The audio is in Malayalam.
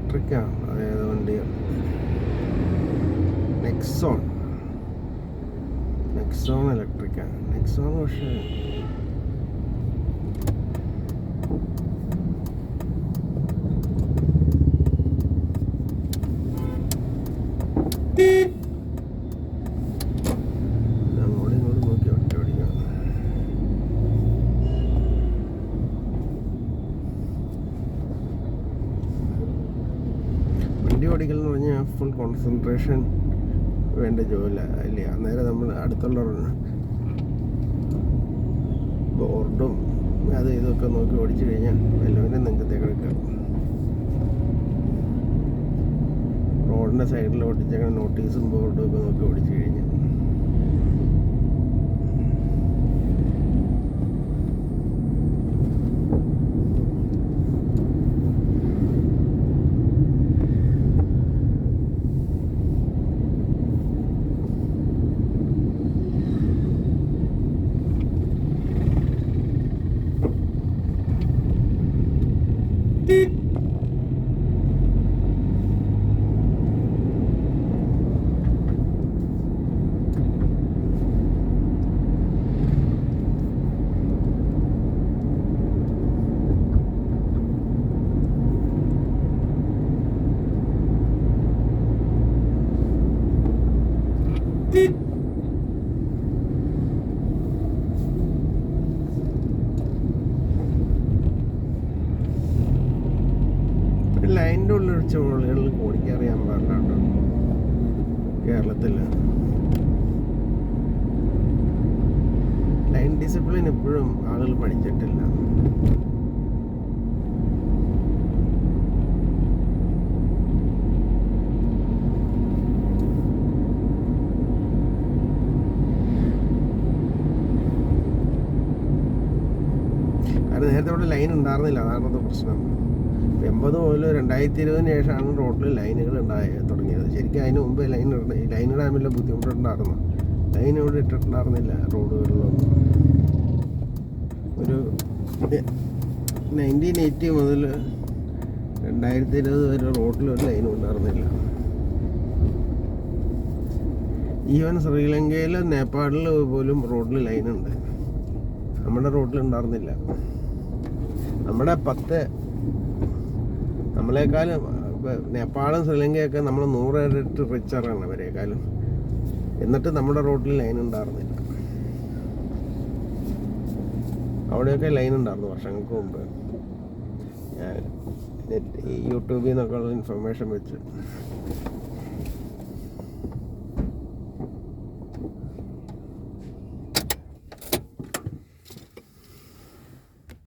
ഇലക്ട്രിക്കാണ്. അതായത് വണ്ടി നെക്സോൺ ഇലക്ട്രിക്കാണ്. നെക്സോൺ പക്ഷേ വണ്ടി ഓടിക്കൽ എന്ന് പറഞ്ഞാൽ ഫുൾ കോൺസെൻട്രേഷൻ വേണ്ട ജോലി അല്ലേ. അന്നേരം നമ്മൾ അടുത്തുള്ള ബോർഡും അത് ഇതൊക്കെ നോക്കി ഓടിച്ചു കഴിഞ്ഞാൽ വല്ലവൻ്റെ നെഞ്ചത്തേക്ക് എടുക്കുക. റോഡിൻ്റെ സൈഡിൽ ഓടിച്ചേക്കാൻ നോട്ടീസും ബോർഡും ഒക്കെ നോക്കി ഓടിച്ചു കഴിഞ്ഞാൽ ലൈനിൻ്റെ ഉള്ളിൽ ചുവടുകളിൽ ഓടിക്കറിയാൻ പാടില്ല കേട്ടോ കേരളത്തിൽ. ലൈൻ ഡിസിപ്ലിൻ ഇപ്പോഴും ആളുകൾ പഠിച്ചിട്ടില്ല. കാരണം നേരത്തെ ഇവിടെ ലൈൻ ഉണ്ടായിരുന്നില്ല, അതാണ് പ്രശ്നം. 80 മുതൽ 2020 ശേഷമാണ് റോഡിൽ ലൈനുകൾ തുടങ്ങിയത്. ശരിക്കും അതിന് മുമ്പ് ലൈൻ ഇടാൻ വല്ല ബുദ്ധിമുട്ടുണ്ടായിരുന്നു. ലൈൻ ഇവിടെ ഇട്ടിട്ടുണ്ടായിരുന്നില്ല റോഡുകളിലൊന്നും. ഒരു 1980 മുതൽ 2020 വരെ റോഡിലൊരു ലൈനും ഉണ്ടായിരുന്നില്ല. ഈവൻ ശ്രീലങ്കയിൽ നേപ്പാളിൽ പോലും റോഡിൽ ലൈനുണ്ട്, നമ്മുടെ റോഡിൽ ഉണ്ടായിരുന്നില്ല. നമ്മളെക്കാളും നേപ്പാളും ശ്രീലങ്കയൊക്കെ നമ്മൾ 100 ഇരട്ടി റിച്ചറാണ് അവരെക്കാളും. എന്നിട്ട് നമ്മുടെ റോഡിൽ ലൈൻ ഉണ്ടായിരുന്നില്ല. അവിടെയൊക്കെ ലൈൻ ഉണ്ടായിരുന്നു വർഷങ്ങൾക്ക് മുമ്പ്. ഞാൻ യൂട്യൂബിൽ നിന്നൊക്കെ ഉള്ള ഇൻഫർമേഷൻ വെച്ച്